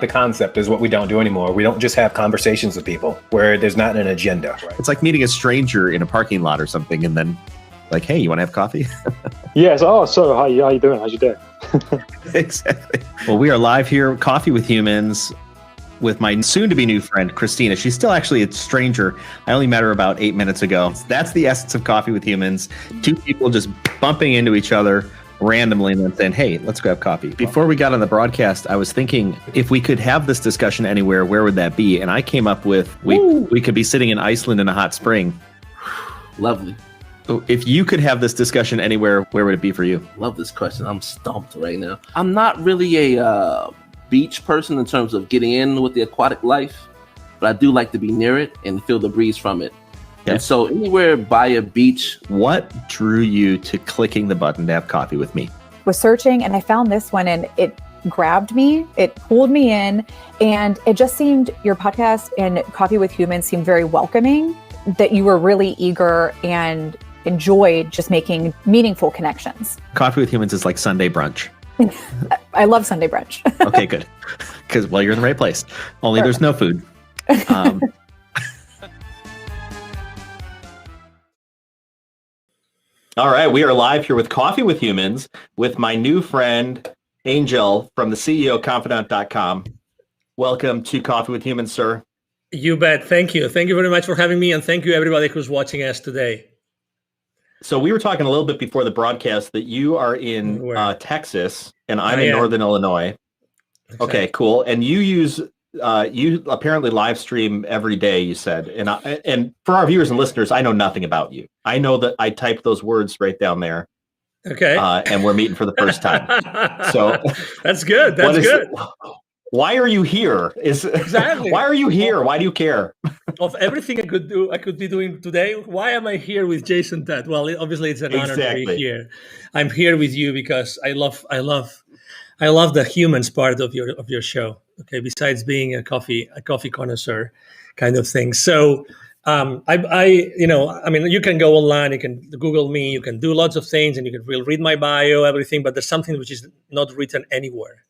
The concept is what we don't do anymore. We don't just have conversations with people where there's not an agenda. Right? It's like meeting a stranger in a parking lot or something, and then like, hey, you want to have coffee? Yes. Oh, so how you doing? How's your day? Exactly. Well, we are live here, Coffee with Humans, with my soon-to-be new friend, Christina. She's still actually a stranger. I only met her about 8 minutes ago. That's the essence of Coffee with Humans. Two people just bumping into each other randomly and then saying, hey, let's grab coffee. Before we got on the broadcast, I was thinking if we could have this discussion anywhere, where would that be? And I came up with we could be sitting in Iceland in a hot spring. Lovely. If you could have this discussion anywhere, where would it be for you? Love this question. I'm stumped right now. I'm not really a beach person in terms of getting in with the aquatic life, but I do like to be near it and feel the breeze from it. Yeah. And so anywhere by a beach. What drew you to clicking the button to have coffee with me? Was searching and I found this one and it grabbed me, it pulled me in, and it just seemed, your podcast and Coffee with Humans seemed very welcoming, that you were really eager and enjoyed just making meaningful connections. Coffee with Humans is like Sunday brunch. I love Sunday brunch. Okay, good. Because, well, you're in the right place. Only There's no food. All right, we are live here with Coffee with Humans with my new friend, Angel from the CEOconfidant.com. Welcome to Coffee with Humans, sir. You bet. Thank you. Thank you very much for having me, and thank you everybody who's watching us today. So we were talking a little bit before the broadcast that you are in Texas, and I'm in Northern Illinois. Exactly. Okay, cool. And you use you apparently live stream every day, you said. And for our viewers and listeners, I know nothing about you. I know that I typed those words right down there. Okay. And we're meeting for the first time. So that's good. That's good. Why are you here? Exactly. Why are you here? Why do you care? Of everything I could be doing today, why am I here with Jason Todd? Well, obviously it's an honor to be here. I'm here with you because I love the humans part of your show. Okay, besides being a coffee connoisseur kind of thing. So you can go online, you can Google me, you can do lots of things, and you can read my bio, everything, but there's something which is not written anywhere,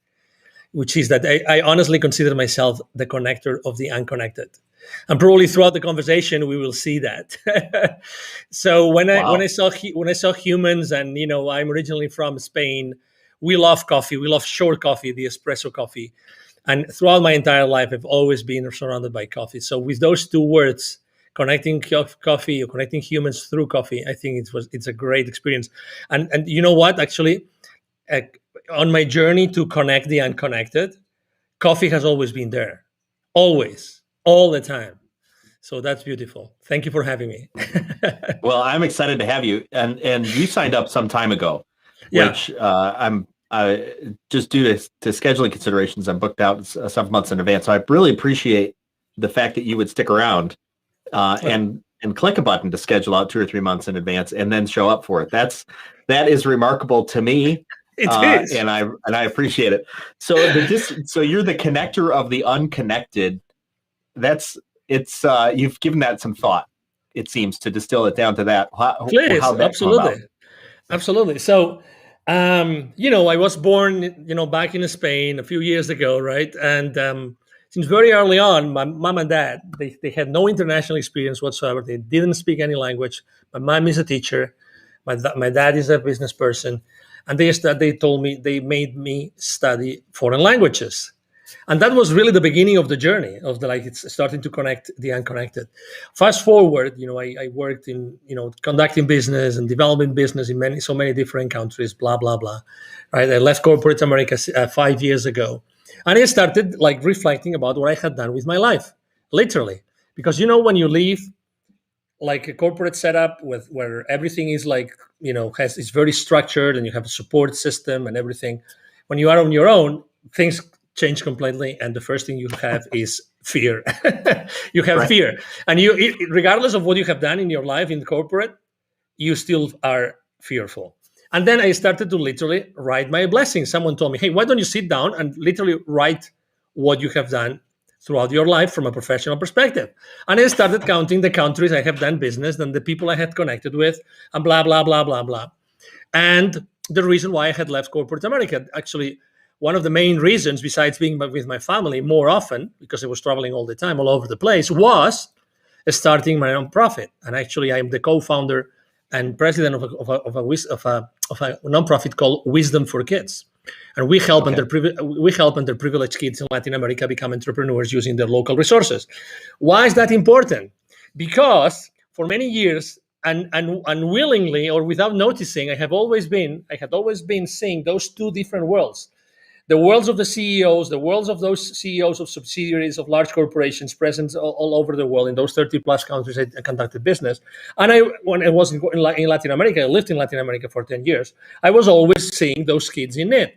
which is that I honestly consider myself the connector of the unconnected. And probably throughout the conversation, we will see that. So when I saw humans, and I'm originally from Spain, we love coffee. We love short coffee, the espresso coffee. And throughout my entire life, I've always been surrounded by coffee. So with those two words, connecting coffee or connecting humans through coffee, I think it's a great experience. And you know what? Actually, on my journey to connect the unconnected, coffee has always been there. Always. All the time. So that's beautiful. Thank you for having me. Well, I'm excited to have you. And you signed up some time ago, which I'm just due to scheduling considerations, I'm booked out several months in advance. So I really appreciate the fact that you would stick around and click a button to schedule out 2 or 3 months in advance and then show up for it. That is remarkable to me. It is. And I appreciate it. So you're the connector of the unconnected. You've given that some thought, it seems, to distill it down to that. Please, absolutely. So, I was born, back in Spain a few years ago, right? And since very early on, my mom and dad, they had no international experience whatsoever. They didn't speak any language. My mom is a teacher. My dad is a business person. And they made me study foreign languages. And that was really the beginning of the journey of it's starting to connect the unconnected. Fast forward, I worked in, conducting business and developing business in so many different countries, blah, blah, blah. Right. I left corporate America 5 years ago. And I started reflecting about what I had done with my life, literally. Because, when you leave like a corporate setup where everything is is very structured and you have a support system and everything, when you are on your own, things change completely, and the first thing you have is fear. You have fear, and regardless of what you have done in your life in corporate, you still are fearful. And then I started to literally write my blessings. Someone told me, hey, why don't you sit down and literally write what you have done throughout your life from a professional perspective? And I started counting the countries I have done business and the people I had connected with, and blah, blah, blah, blah, blah. And the reason why I had left corporate America, actually, one of the main reasons, besides being with my family more often, because I was traveling all the time, all over the place, was starting my nonprofit. And actually, I'm the co-founder and president of a nonprofit called Wisdom for Kids. And we help underprivileged kids in Latin America become entrepreneurs using their local resources. Why is that important? Because for many years, and unwillingly or without noticing, I had always been seeing those two different worlds. The worlds of the CEOs, the worlds of those CEOs of subsidiaries of large corporations present all over the world in those 30 plus countries I conducted business. And when I was in Latin America, I lived in Latin America for 10 years, I was always seeing those kids in need.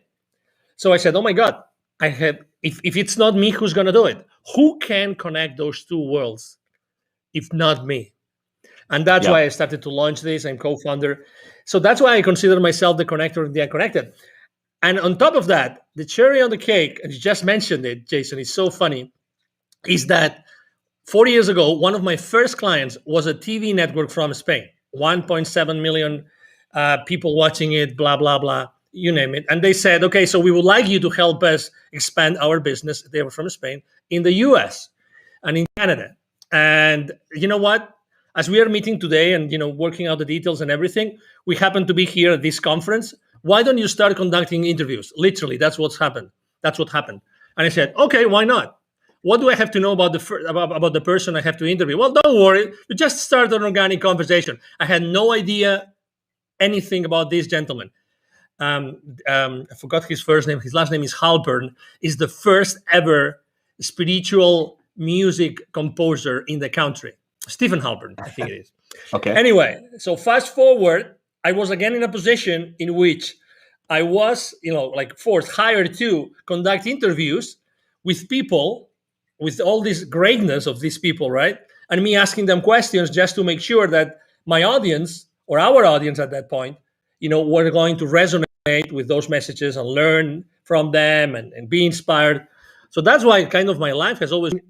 So I said, oh my God, if it's not me, who's going to do it? Who can connect those two worlds if not me? And that's why I started to launch this. I'm co-founder. So that's why I consider myself the connector of the unconnected. And on top of that, the cherry on the cake, and you just mentioned it, Jason, it's so funny, is that 40 years ago, one of my first clients was a TV network from Spain, 1.7 million people watching it, blah, blah, blah, you name it. And they said, okay, so we would like you to help us expand our business. They were from Spain, in the US and in Canada. And you know what? As we are meeting today and, working out the details and everything, we happen to be here at this conference. Why don't you start conducting interviews? Literally, that's what's happened. That's what happened. And I said, okay, why not? What do I have to know about the person I have to interview? Well, don't worry. You just start an organic conversation. I had no idea anything about this gentleman. I forgot his first name. His last name is Halpern. Is the first ever spiritual music composer in the country. Stephen Halpern, I think it is. Okay. Anyway, so fast forward, I was again in a position in which I was, hired to conduct interviews with people, with all this greatness of these people, right? And me asking them questions just to make sure that my audience, or our audience at that point, were going to resonate with those messages and learn from them and be inspired. So that's why kind of my life has always been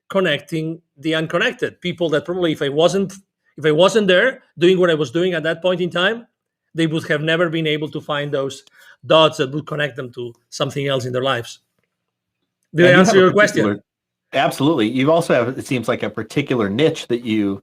connecting the unconnected. People that probably if I wasn't there doing what I was doing at that point in time, they would have never been able to find those dots that would connect them to something else in their lives. Did I answer your question? Absolutely. You also have, it seems like, a particular niche that you,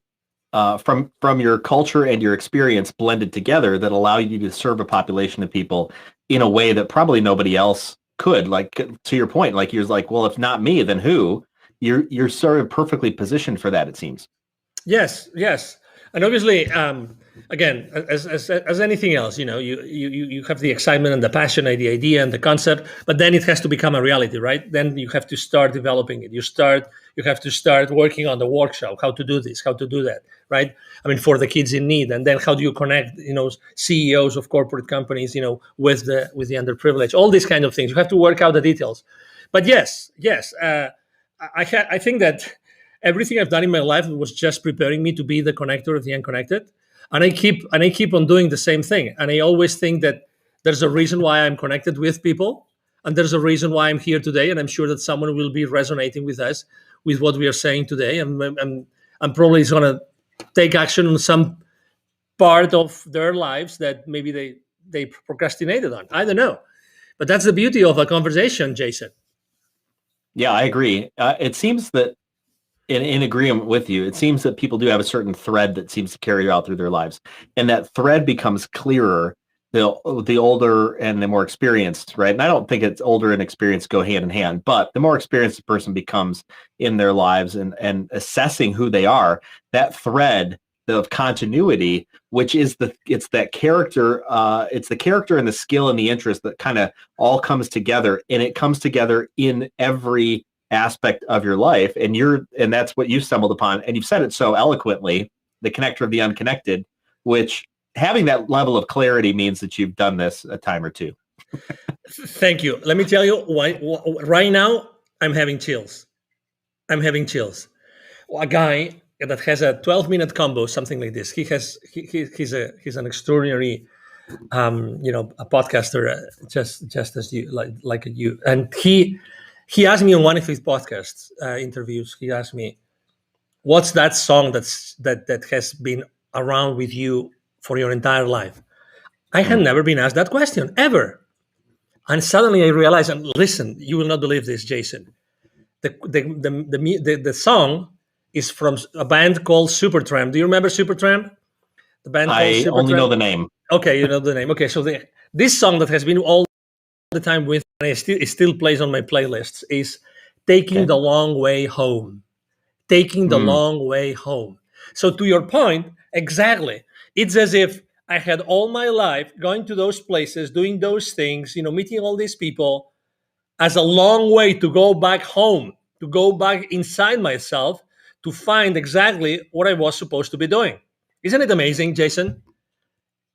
from your culture and your experience blended together, that allow you to serve a population of people in a way that probably nobody else could. Like, to your point, like you're like, well, if not me, then who? You're sort of perfectly positioned for that, it seems. Yes. And obviously, again, as anything else, you have the excitement and the passion and the idea and the concept, but then it has to become a reality, right? Then you have to start developing it. You have to start working on the workshop, how to do this, how to do that, right? I mean, for the kids in need. And then how do you connect, CEOs of corporate companies, with the underprivileged, all these kind of things. You have to work out the details. But yes, I think that everything I've done in my life was just preparing me to be the connector of the unconnected. And I keep on doing the same thing. And I always think that there's a reason why I'm connected with people. And there's a reason why I'm here today. And I'm sure that someone will be resonating with us, with what we are saying today. And I'm probably going to take action on some part of their lives that maybe they procrastinated on. I don't know. But that's the beauty of a conversation, Jason. Yeah, I agree. It seems that in agreement with you, it seems that people do have a certain thread that seems to carry out through their lives. And that thread becomes clearer the older and the more experienced, right? And I don't think it's older and experienced go hand in hand, but the more experienced a person becomes in their lives and assessing who they are, that thread of continuity, which is it's the character and the skill and the interest that kind of all comes together, and it comes together in every aspect of your life. And that's what you stumbled upon, and you've said it so eloquently, the connector of the unconnected, which having that level of clarity means that you've done this a time or two. Thank you. Let me tell you why right now I'm having chills. A guy that has a 12-minute combo, something like this. He's an extraordinary, a podcaster, just as you like you. And he asked me on one of his podcast interviews. He asked me, "What's that song that has been around with you for your entire life?" I had never been asked that question ever. And suddenly I realized, and listen, you will not believe this, Jason. The song is from a band called Supertramp. Do you remember Supertramp? The band called I Supertramp? only know the name. Okay, you know the name. Okay, so this song that has been all the time with me, and it still plays on my playlists, is Taking the Long Way Home. Taking the long way home. So to your point, exactly. It's as if I had all my life going to those places, doing those things, meeting all these people as a long way to go back home, to go back inside myself to find exactly what I was supposed to be doing. Isn't it amazing, Jason?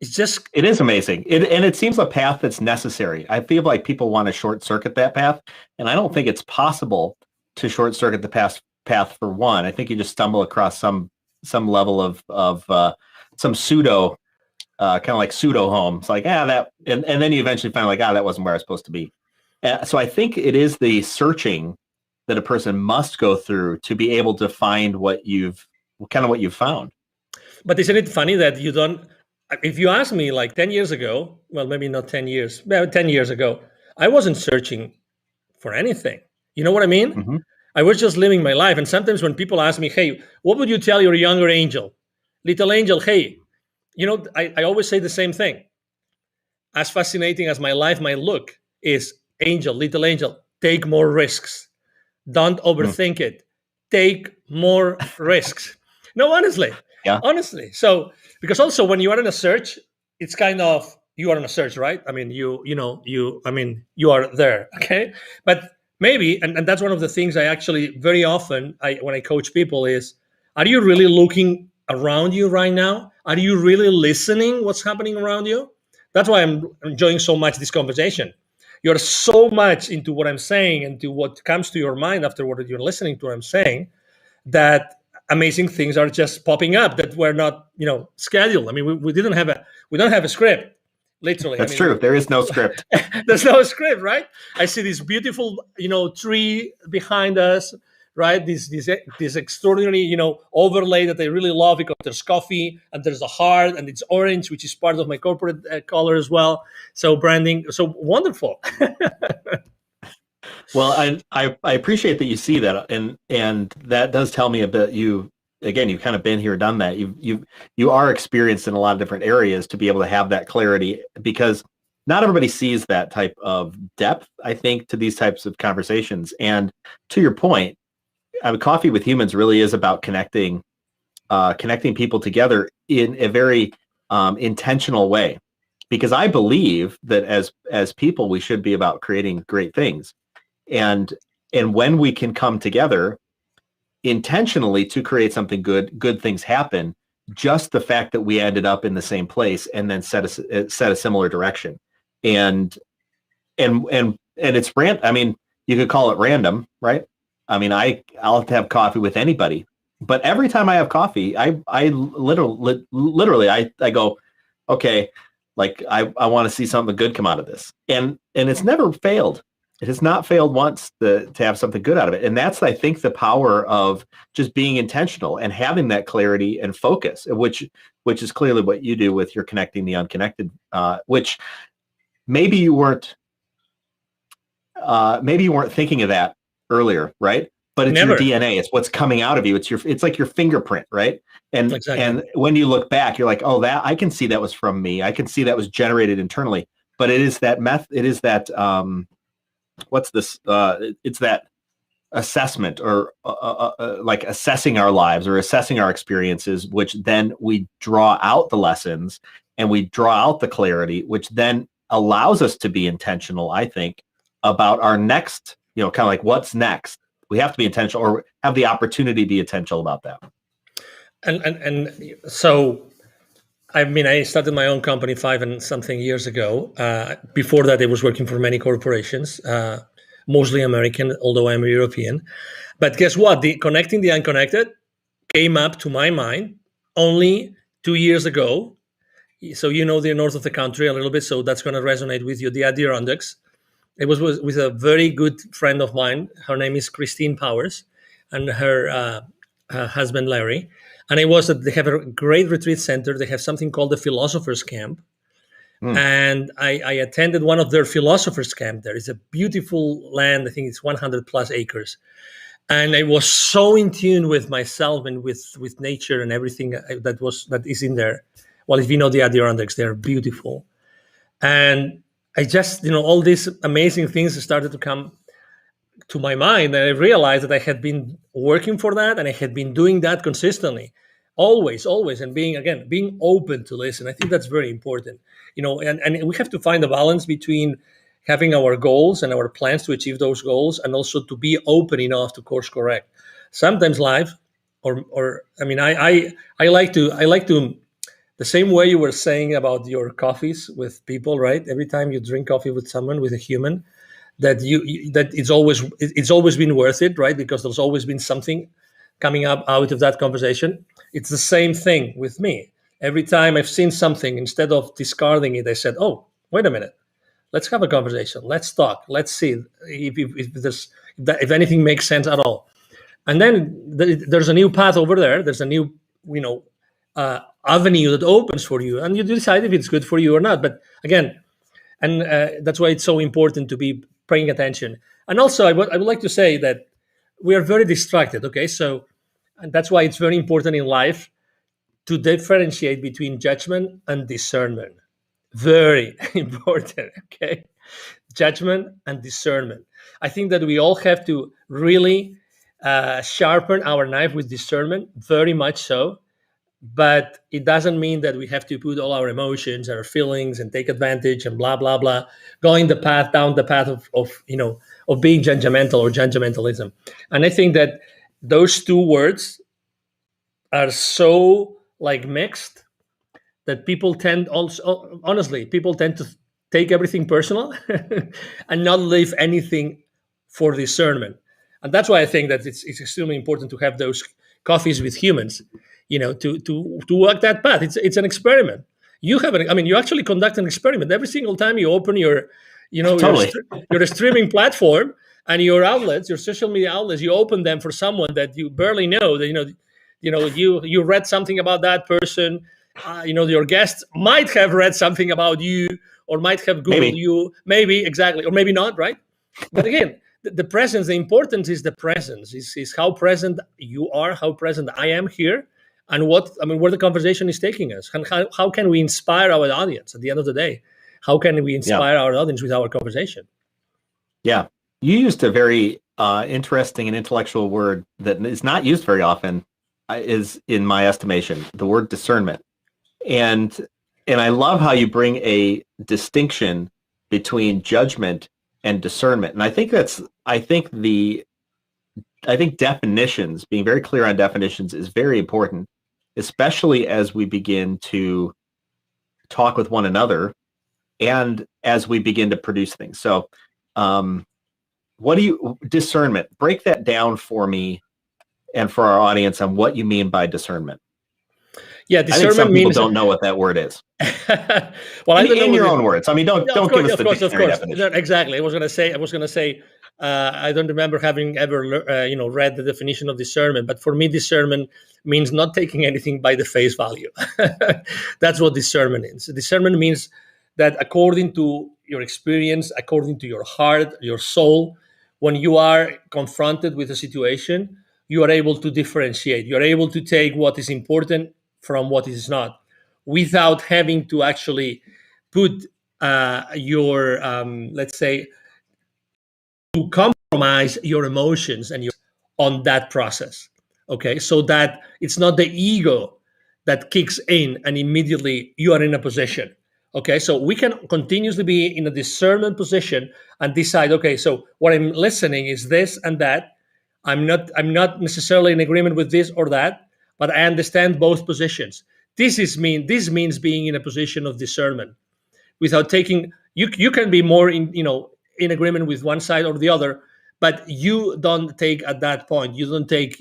It is amazing. And it seems a path that's necessary. I feel like people want to short circuit that path. And I don't think it's possible to short circuit the path for one. I think you just stumble across some level of some pseudo kind of like pseudo home. It's like, that, and then you eventually find like, that wasn't where I was supposed to be. So I think it is the searching that a person must go through to be able to find what you've found. But isn't it funny that you don't, if you ask me like 10 years ago, well, maybe not 10 years, but 10 years ago, I wasn't searching for anything. You know what I mean? Mm-hmm. I was just living my life. And sometimes when people ask me, hey, what would you tell your younger angel? Little angel, hey, I always say the same thing. As fascinating as my life might look, is little angel, take more risks. Don't overthink it. Take more risks. No, honestly. Yeah. Honestly. So, because also when you are in a search, it's kind of, you are in a search, right? I mean, you are there. Okay. But maybe, and that's one of the things I actually very often, when I coach people is, are you really looking around you right now? Are you really listening what's happening around you? That's why I'm enjoying so much this conversation. You're so much into what I'm saying and to what comes to your mind after what you're listening to what I'm saying, that amazing things are just popping up that were not, scheduled. I mean, we don't have a script. Literally. That's true. There is no script. There's no script, right? I see this beautiful, tree behind us, right? This extraordinary, overlay that I really love because there's coffee and there's a heart and it's orange, which is part of my corporate color as well. So branding, so wonderful. Well, I appreciate that you see that, and that does tell me a bit. You've kind of been here, done that. You are experienced in a lot of different areas to be able to have that clarity, because not everybody sees that type of depth, I think, to these types of conversations. And to your point, Coffee with Humans really is about connecting people together in a very intentional way, because I believe that as people, we should be about creating great things. And when we can come together intentionally to create something good things happen. Just the fact that we ended up in the same place and then set a similar direction, and it's random. I mean, you could call it random, right? I mean, I'll have coffee with anybody, but every time I have coffee, I literally I go, okay, like I want to see something good come out of this, and it's never failed. It has not failed once to have something good out of it. And that's, I think, the power of just being intentional and having that clarity and focus, which is clearly what you do with your connecting the unconnected, which maybe you weren't thinking of that earlier, right? But it's Never. your DNA. It's what's coming out of you. It's like your fingerprint, right? And Exactly. And when you look back, you're like, oh, that I can see that was from me. I can see that was generated internally. But it is that it is that what's this? It's that assessment, or like assessing our lives or assessing our experiences, which then we draw out the lessons and we draw out the clarity, which then allows us to be intentional, I think, about our next, kind of like what's next. We have to be intentional, or have the opportunity to be intentional about that. And so, I mean, I started my own company 5 and something years ago. Before that, I was working for many corporations, mostly American, although I'm European. But guess what? Connecting the unconnected came up to my mind only 2 years ago. So the north of the country a little bit, so that's going to resonate with you. The Adirondacks. It was with a very good friend of mine. Her name is Christine Powers, and her husband Larry. And they have a great retreat center. They have something called the Philosopher's Camp, And I attended one of their philosophers' camp. There is a beautiful land. I think it's 100 plus acres. And I was so in tune with myself and with nature and everything that is in there. Well, if you know the Adirondacks, they're beautiful. And I just, all these amazing things started to come to my mind, and I realized that I had been working for that, and I had been doing that consistently, always, and being open to listen. I think that's very important, and we have to find a balance between having our goals and our plans to achieve those goals, and also to be open enough to course correct. Sometimes life, I like to. The same way you were saying about your coffees with people, right? Every time you drink coffee with someone, with a human, that it's always been worth it, right? Because there's always been something coming up out of that conversation. It's the same thing with me. Every time I've seen something, instead of discarding it, I said, "Oh, wait a minute, let's have a conversation. Let's talk. Let's see if anything makes sense at all." And then there's a new path over there. There's a new, avenue that opens for you, and you decide if it's good for you or not. But again, and that's why it's so important to be paying attention. And also, I would like to say that we are very distracted. Okay, and that's why it's very important in life to differentiate between judgment and discernment. Very important. Okay, judgment and discernment. I think that we all have to really sharpen our knife with discernment, very much so. But it doesn't mean that we have to put all our emotions, our feelings, and take advantage and blah blah blah, going down the path of being judgmental or judgmentalism. And I think that those two words are so mixed that people tend to take everything personal and not leave anything for discernment. And that's why I think that it's extremely important to have those coffees with humans, to walk that path. It's an experiment. You actually conduct an experiment every single time you open your streaming platform and your outlets, your social media outlets. You open them for someone that you barely know. That you read something about that person. Your guests might have read something about you, or might have Googled you, maybe, exactly, or maybe not, right? But again, the presence, the importance is the presence, is how present you are, how present I am here, and where the conversation is taking us, and how can we inspire our audience at the end of the day? How can we inspire our audience with our conversation? Yeah. You used a very interesting and intellectual word that is not used very often, is, in my estimation, the word discernment. And I love how you bring a distinction between judgment and discernment. And I think definitions, being very clear on definitions, is very important, especially as we begin to talk with one another and as we begin to produce things. So discernment, break that down for me and for our audience on what you mean by discernment. Yeah, I discernment think some means people don't know what that word is. Well, I don't know in your own words. Don't give us the dictionary definition. No, exactly. I was going to say. I don't remember having ever, read the definition of discernment. But for me, discernment means not taking anything by the face value. That's what discernment is. Discernment means that according to your experience, according to your heart, your soul, when you are confronted with a situation, you are able to differentiate. You are able to take what is important from what is not, without having to actually put your, let's say, to compromise your emotions and on that process. Okay, so that it's not the ego that kicks in and immediately you are in a position. Okay, so we can continuously be in a discernment position and decide, okay, so what I'm listening is this and that. I'm not necessarily in agreement with this or that, but I understand both positions. This means being in a position of discernment, without taking. You can be more in agreement with one side or the other, but you don't take at that point. You don't take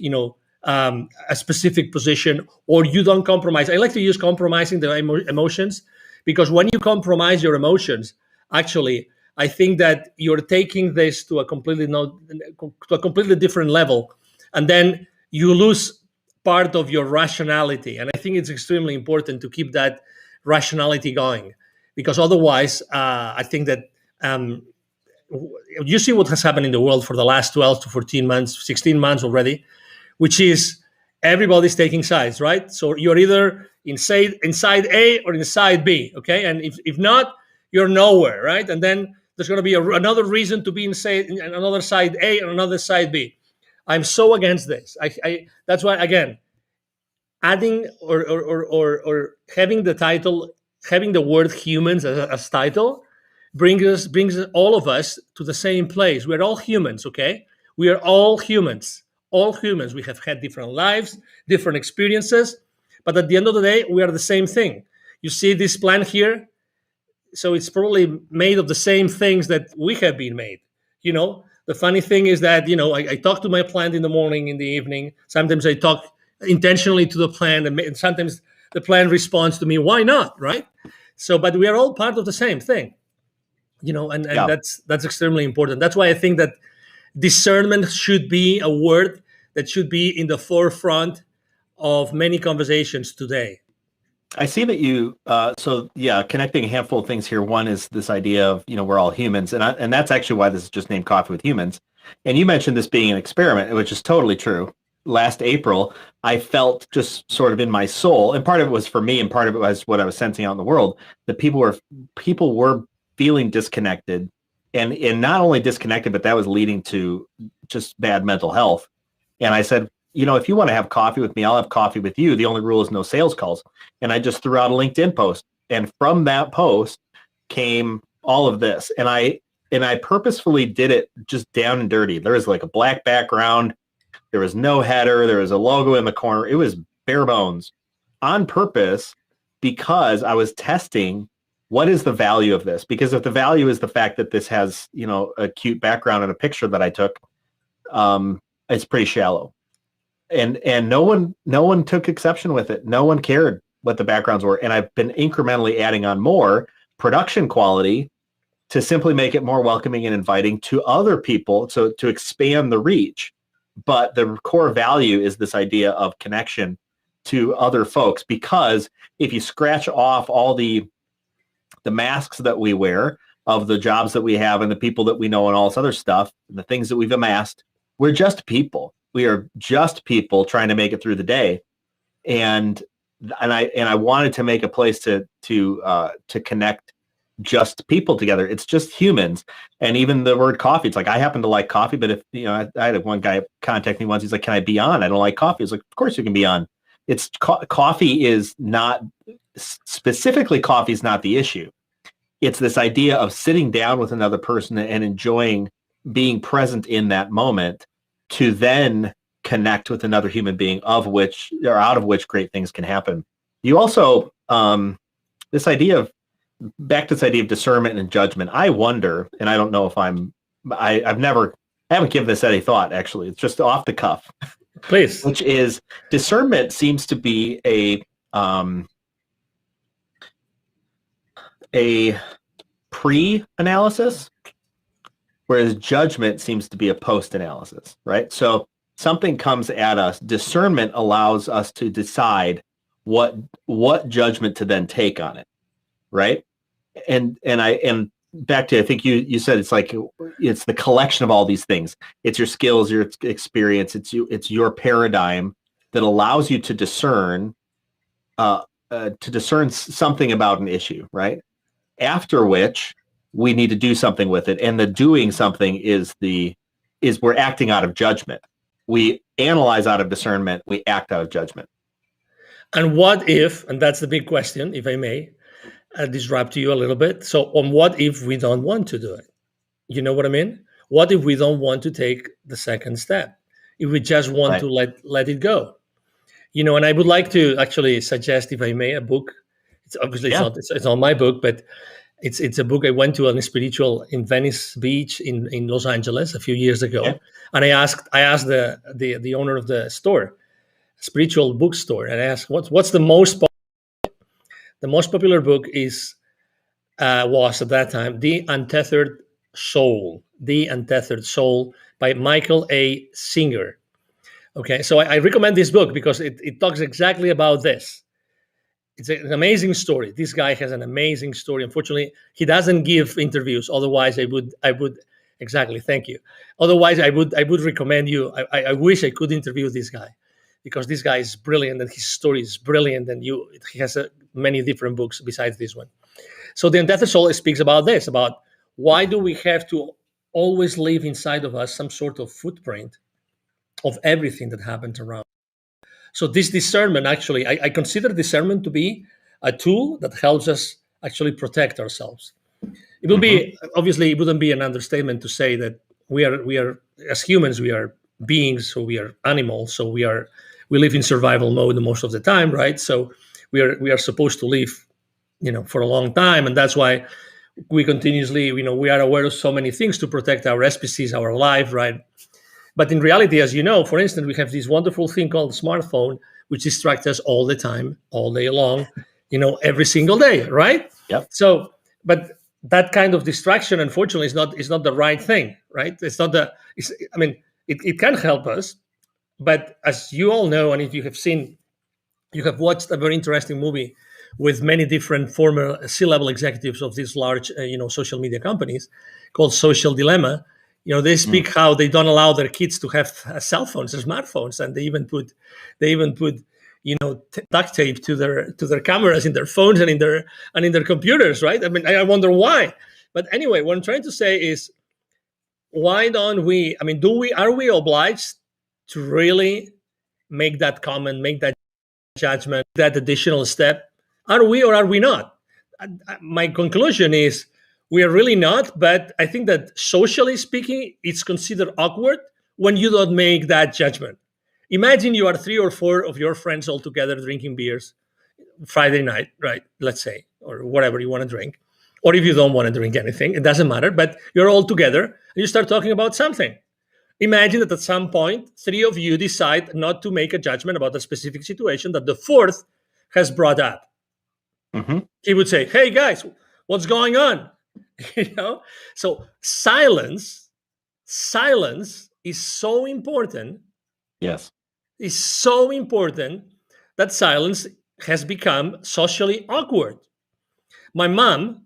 a specific position, or you don't compromise. I like to use compromising the emotions, because when you compromise your emotions, actually, I think that you're taking this to a completely different level, and then you lose part of your rationality. And I think it's extremely important to keep that rationality going, because otherwise, I think that you see what has happened in the world for the last 12 to 14 months, 16 months already, which is everybody's taking sides, right? So you're either inside A or inside B, okay? And if not, you're nowhere, right? And then there's going to be another reason to be inside another side A and another side B. I'm so against this. That's why, again, adding or having the title, having the word humans as title brings all of us to the same place. We're all humans, okay? We are all humans. All humans. We have had different lives, different experiences, but at the end of the day, we are the same thing. You see this plant here? So it's probably made of the same things that we have been made. The funny thing is that, I talk to my plant in the morning, in the evening. Sometimes I talk intentionally to the plant, and sometimes the plant responds to me. Why not, right? So, but we are all part of the same thing, and that's extremely important. That's why I think that discernment should be a word that should be in the forefront of many conversations today. I see that you, connecting a handful of things here. One is this idea of, we're all humans. And that's actually why this is just named Coffee with Humans. And you mentioned this being an experiment, which is totally true. Last April, I felt just sort of in my soul, and part of it was for me and part of it was what I was sensing out in the world, that people were feeling disconnected and not only disconnected, but that was leading to just bad mental health. And I said, if you want to have coffee with me, I'll have coffee with you. The only rule is no sales calls. And I just threw out a LinkedIn post. And from that post came all of this. And I purposefully did it just down and dirty. There was like a black background. There was no header. There was a logo in the corner. It was bare bones on purpose because I was testing what is the value of this? Because if the value is the fact that this has, a cute background and a picture that I took, it's pretty shallow. And no one took exception with it. No one cared what the backgrounds were. And I've been incrementally adding on more production quality to simply make it more welcoming and inviting to other people, so to expand the reach. But the core value is this idea of connection to other folks, because if you scratch off all the masks that we wear of the jobs that we have and the people that we know and all this other stuff, and the things that we've amassed, we're just people. We are just people trying to make it through the day, and I wanted to make a place to connect just people together. It's just humans, and even the word coffee. It's like, I happen to like coffee, but if I had one guy contact me once. He's like, "Can I be on? I don't like coffee." It's like, "Of course you can be on." It's coffee is not specifically coffee is not the issue. It's this idea of sitting down with another person and enjoying being present in that moment, to then connect with another human being, out of which great things can happen. You also, this idea of discernment and judgment. I wonder, and I don't know if I haven't given this any thought, actually. It's just off the cuff. Please. Which is, discernment seems to be a pre-analysis, whereas judgment seems to be a post-analysis, right? So something comes at us. Discernment allows us to decide what judgment to then take on it, right? And back to, I think you said it's like, it's the collection of all these things. It's your skills, your experience, it's your paradigm that allows you to discern something about an issue, right? After which we need to do something with it. And the doing something is we're acting out of judgment. We analyze out of discernment, we act out of judgment. And what if, and that's the big question, if I may, disrupt you a little bit. So on what if we don't want to do it? You know what I mean? What if we don't want to take the second step? If we just want to let it go? And I would like to actually suggest, if I may, a book. It's obviously it's not my book, but it's a book. I went to a spiritual in Venice Beach in Los Angeles a few years ago, and I asked the owner of the store, spiritual bookstore, and I asked what's the most popular book was at that time The Untethered Soul by Michael A. Singer. Okay, so I recommend this book because it talks exactly about this. It's an amazing story. This guy has an amazing story. Unfortunately, he doesn't give interviews. Otherwise, I would exactly. Thank you. Otherwise, I would recommend you. I wish I could interview this guy, because this guy is brilliant and his story is brilliant, and he has many different books besides this one. So the Undeath Soul speaks about this, about why do we have to always leave inside of us some sort of footprint of everything that happens around. So this discernment, actually, I consider discernment to be a tool that helps us actually protect ourselves. It will be, obviously, it wouldn't be an understatement to say that we are as humans, we are beings, so we are animals, so we live in survival mode most of the time, right? So we are supposed to live, for a long time, and that's why we continuously, we are aware of so many things to protect our species, our life, right? But in reality, as you know, for instance, we have this wonderful thing called smartphone, which distracts us all the time, all day long, every single day, right? Yep. So, but that kind of distraction, unfortunately, is not the right thing, right? It can help us, but as you all know, and if you have watched a very interesting movie with many different former C-level executives of these large, social media companies called Social Dilemma. They speak how they don't allow their kids to have cell phones or smartphones, and they even put duct tape to their cameras in their phones and in their computers, right? I wonder why. But anyway, what I'm trying to say is, why don't we? Are we obliged to really make that comment, make that judgment, that additional step? Are we or are we not? My conclusion is, we are really not, but I think that socially speaking, it's considered awkward when you don't make that judgment. Imagine you are 3 or 4 of your friends all together drinking beers Friday night, right? Let's say, or whatever you want to drink. Or if you don't want to drink anything, it doesn't matter, but you're all together and you start talking about something. Imagine that at some point, 3 of you decide not to make a judgment about a specific situation that the 4th has brought up. He would say, "Hey guys, what's going on?" So silence is so important. Yes. It's so important that silence has become socially awkward. My mom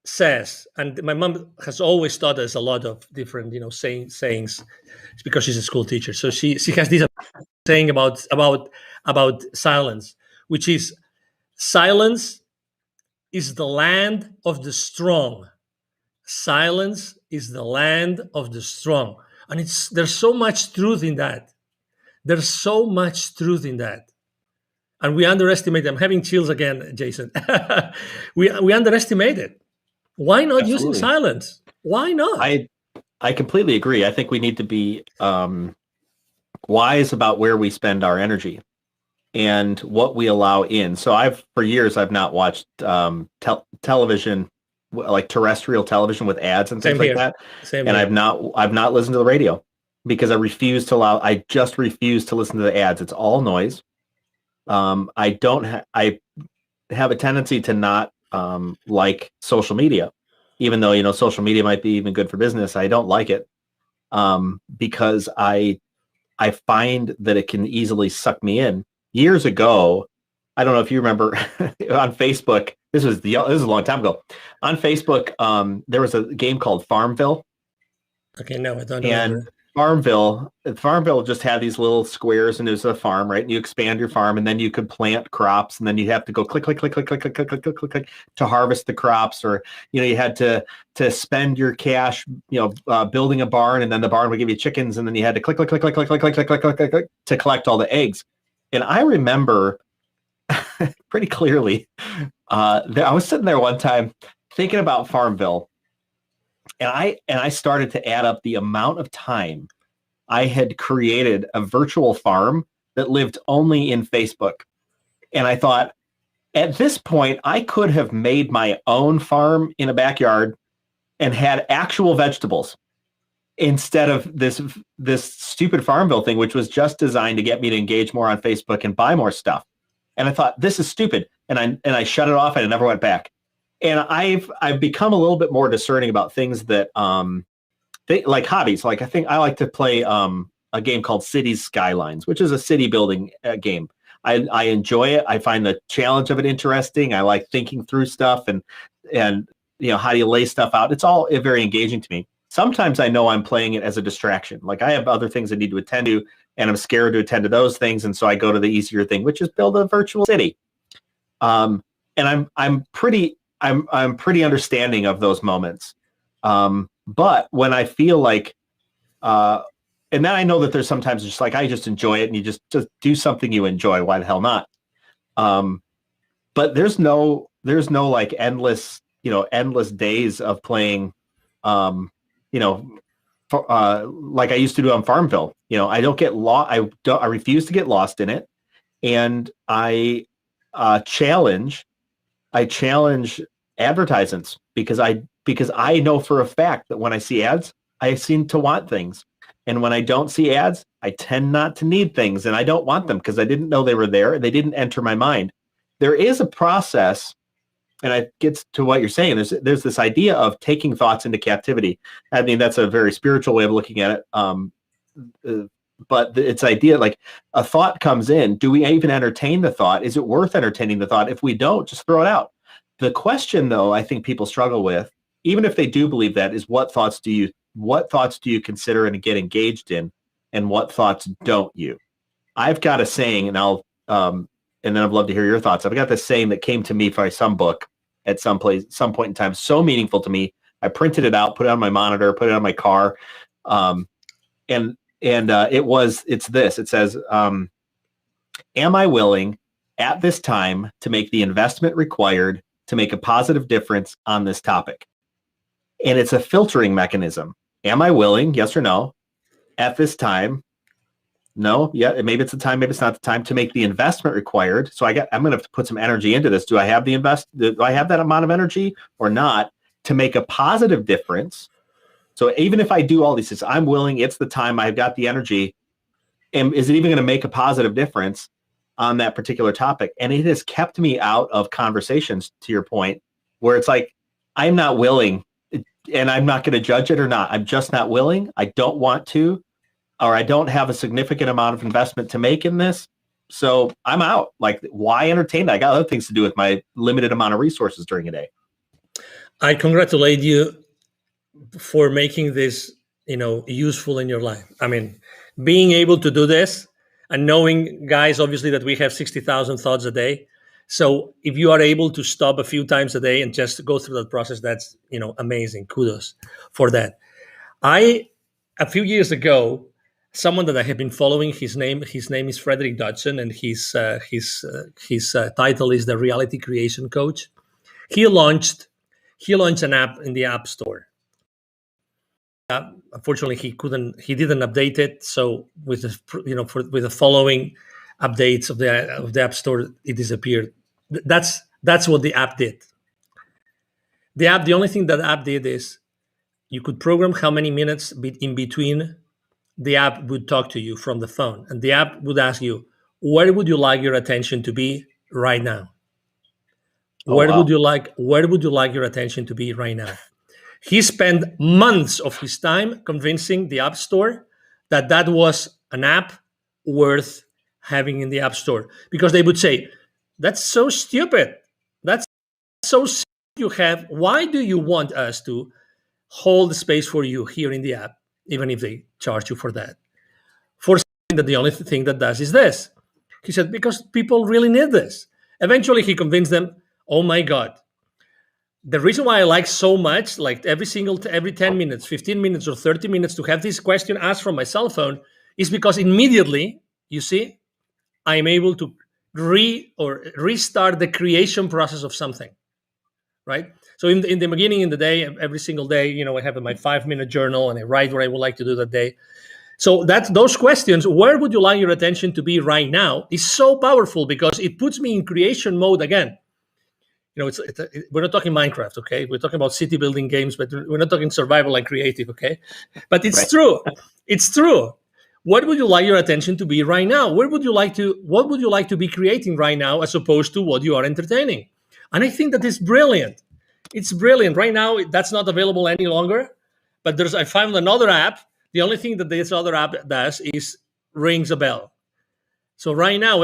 says, and my mom has always taught us a lot of different, sayings. It's because she's a school teacher. So she has this saying about silence, which is, silence is the land of the strong. Silence is the land of the strong. And there's so much truth in that. There's so much truth in that. And we underestimate. I'm having chills again, Jason. we underestimate it. Why not using silence? Why not? I completely agree. I think we need to be wise about where we spend our energy and what we allow in. So for years, I've not watched television, like terrestrial television with ads and things like that. And I've not listened to the radio because I just refuse to listen to the ads. It's all noise. I have a tendency to not like social media, even though, social media might be even good for business. I don't like it because I find that it can easily suck me in. Years ago, I don't know if you remember on Facebook, this was a long time ago. On Facebook, there was a game called Farmville. Okay, no, I don't know. And Farmville just had these little squares, and it was a farm, right? And you expand your farm, and then you could plant crops, and then you have to go click, click, click, click, click, click, click, click, click, click, click to harvest the crops, or you had to spend your cash, building a barn, and then the barn would give you chickens, and then you had to click, click, click, click, click, click, click, click, click, click, click, click to collect all the eggs. And I remember pretty clearly, I was sitting there one time thinking about Farmville. And I started to add up the amount of time I had created a virtual farm that lived only in Facebook. And I thought, at this point, I could have made my own farm in a backyard and had actual vegetables instead of this stupid Farmville thing, which was just designed to get me to engage more on Facebook and buy more stuff. And I thought, this is stupid. And I shut it off and I never went back. And I've become a little bit more discerning about things that like hobbies. Like I think I like to play a game called Cities Skylines, which is a city building game. I enjoy it. I find the challenge of it interesting. I like thinking through stuff and how do you lay stuff out? It's all very engaging to me. Sometimes I know I'm playing it as a distraction. Like I have other things I need to attend to, and I'm scared to attend to those things, and so I go to the easier thing, which is build a virtual city. And I'm pretty understanding of those moments. But when I feel like, and then I know that there's sometimes just like I just enjoy it, and you just do something you enjoy. Why the hell not? But there's no like endless days of playing. Like I used to do on Farmville. I don't get lost. I refuse to get lost in it, and I challenge advertisements because I know for a fact that when I see ads, I seem to want things, and when I don't see ads, I tend not to need things, and I don't want them because I didn't know they were there. They didn't enter my mind. There is a process. And it gets to what you're saying. There's this idea of taking thoughts into captivity. I mean, that's a very spiritual way of looking at it. But it's idea like a thought comes in. Do we even entertain the thought? Is it worth entertaining the thought? If we don't, just throw it out. The question, though, I think people struggle with, even if they do believe that, is what thoughts do you consider and get engaged in, and what thoughts don't you? I've got a saying, and and then I'd love to hear your thoughts. I've got this saying that came to me by some book at some point in time, so meaningful to me. I printed it out, put it on my monitor, put it on my car. It's this, it says, am I willing at this time to make the investment required to make a positive difference on this topic? And it's a filtering mechanism. Am I willing? Yes or no. At this time, no. Yeah, maybe it's the time, maybe it's not the time to make the investment required. So I'm going to have to put some energy into this. Do I have do I have that amount of energy or not to make a positive difference? So even if I do all these things, I'm willing, it's the time, I've got the energy. And is it even going to make a positive difference on that particular topic? And it has kept me out of conversations, to your point, where it's like, I'm not willing, and I'm not going to judge it or not. I'm just not willing. I don't want to, or I don't have a significant amount of investment to make in this. So I'm out. Like, why entertain that? I got other things to do with my limited amount of resources during a day. I congratulate you for making this, useful in your life. I mean, being able to do this and knowing, guys, obviously that we have 60,000 thoughts a day. So if you are able to stop a few times a day and just go through that process, that's, amazing. Kudos for that. A few years ago, someone that I have been following, his name is Frederick Dodson, and his title is the Reality Creation Coach. He launched an app in the App Store. Unfortunately, he didn't update it. So with the following updates of the App Store, it disappeared. That's what the app did. The only thing that the app did is you could program how many minutes in between the app would talk to you from the phone, and the app would ask you, where would you like your attention to be right now? Where would you like your attention to be right now? He spent months of his time convincing the App Store that was an app worth having in the App Store, because they would say, that's so stupid. That's so stupid you have. Why do you want us to hold space for you here in the app, even if they charge you for that? For something that the only thing that does is this. He said, because people really need this. Eventually, he convinced them, oh my God, the reason why I like so much, like every 10 minutes, 15 minutes, or 30 minutes to have this question asked from my cell phone is because immediately, you see, I'm able to restart the creation process of something, right? So in the beginning, in the day, every single day, I have my 5-minute journal and I write what I would like to do that day. So those questions, where would you like your attention to be right now, is so powerful because it puts me in creation mode again. We're not talking Minecraft, okay? We're talking about city building games, but we're not talking survival and creative, okay? But it's true. It's true. What would you like your attention to be right now? What would you like to be creating right now, as opposed to what you are entertaining? And I think that is brilliant. It's brilliant. Right now, that's not available any longer. But I found another app. The only thing that this other app does is rings a bell. So right now,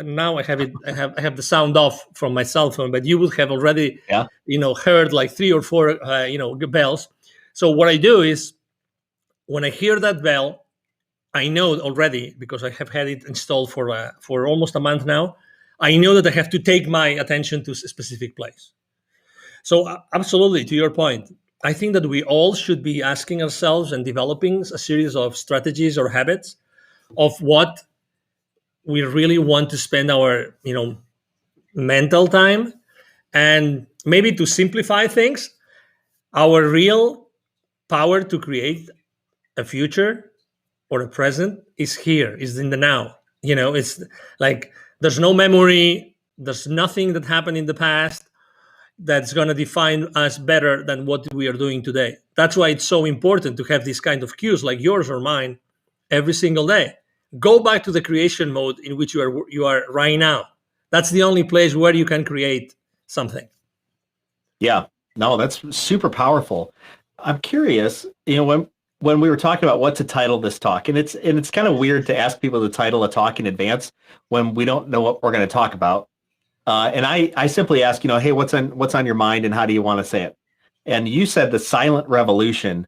now I have it. I have the sound off from my cell phone, but you would have already, heard like 3 or 4, bells. So what I do is, when I hear that bell, I know already, because I have had it installed for almost a month now. I know that I have to take my attention to a specific place. So absolutely, to your point, I think that we all should be asking ourselves and developing a series of strategies or habits of what we really want to spend our, mental time. And maybe, to simplify things, our real power to create a future or a present is here, is in the now. It's like there's no memory, there's nothing that happened in the past that's going to define us better than what we are doing today. That's why it's so important to have these kind of cues like yours or mine every single day. Go back to the creation mode in which you are right now. That's the only place where you can create something. Yeah, no, that's super powerful. I'm curious, when we were talking about what to title this talk, and it's kind of weird to ask people to title a talk in advance when we don't know what we're going to talk about. And I simply ask, hey, what's on your mind and how do you want to say it? And you said the silent revolution.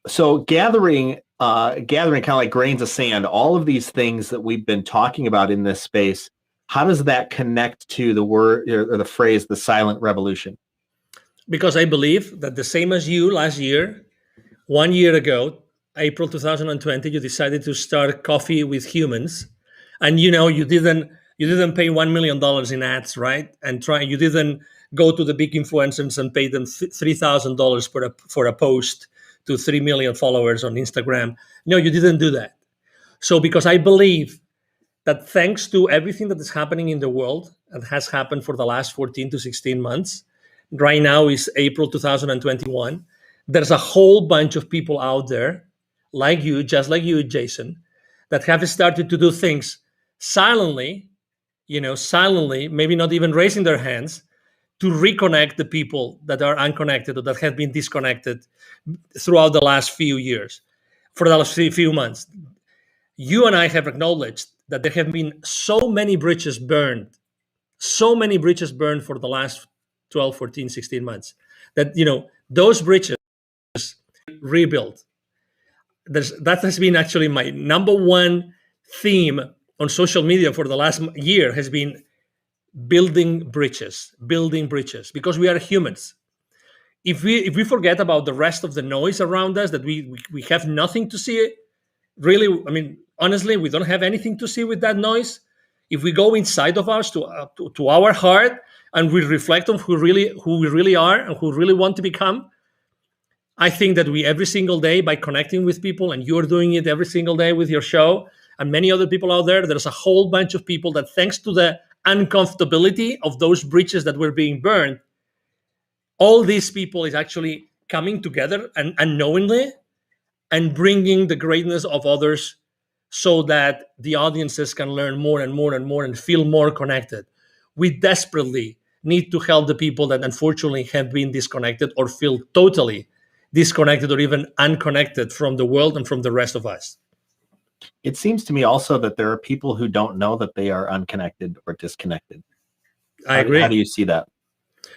So gathering kind of like grains of sand, all of these things that we've been talking about in this space, how does that connect to the word or the phrase, the silent revolution? Because I believe that the same as you last year, 1 year ago, April 2020, you decided to start Coffee with Humans, and you didn't pay $1 million in ads, right? And you didn't go to the big influencers and pay them $3,000 for a post to 3 million followers on Instagram. No, you didn't do that. So because I believe that thanks to everything that is happening in the world and has happened for the last 14 to 16 months, right now is April 2021, there's a whole bunch of people out there like you, just like you, Jason, that have started to do things silently, maybe not even raising their hands, to reconnect the people that are unconnected or that have been disconnected throughout the last few years, for the last few months. You and I have acknowledged that there have been so many bridges burned for the last 12, 14, 16 months, that, those bridges rebuilt. That has been actually my number one theme on social media for the last year, has been building bridges, because we are humans. If we forget about the rest of the noise around us, that we have nothing to see, really, honestly, we don't have anything to see with that noise. If we go inside of us to our heart and we reflect on who we really are and who we really want to become, I think that we, every single day, by connecting with people, and you're doing it every single day with your show, and many other people out there's a whole bunch of people that, thanks to the uncomfortability of those bridges that were being burned, all these people is actually coming together and unknowingly and bringing the greatness of others, so that the audiences can learn more and more and more and feel more connected. We desperately need to help the people that unfortunately have been disconnected or feel totally disconnected or even unconnected from the world and from the rest of us. It seems to me also that there are people who don't know that they are unconnected or disconnected. I agree. How do you see that?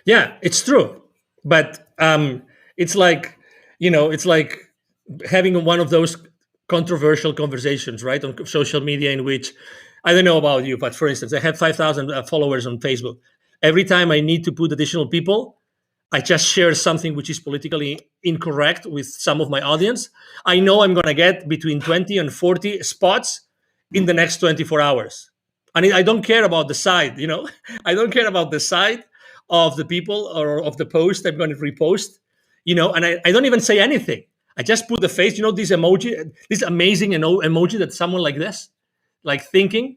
Yeah, it's true. But it's like, it's like having one of those controversial conversations, right, on social media, in which, I don't know about you, but for instance, I have 5,000 followers on Facebook. Every time I need to put additional people, I just share something which is politically incorrect with some of my audience. I know I'm going to get between 20 and 40 spots in the next 24 hours. And I don't care about the side, I don't care about the side of the people or of the post I'm going to repost, and I don't even say anything. I just put the face, this emoji, this amazing emoji that someone like this, like thinking.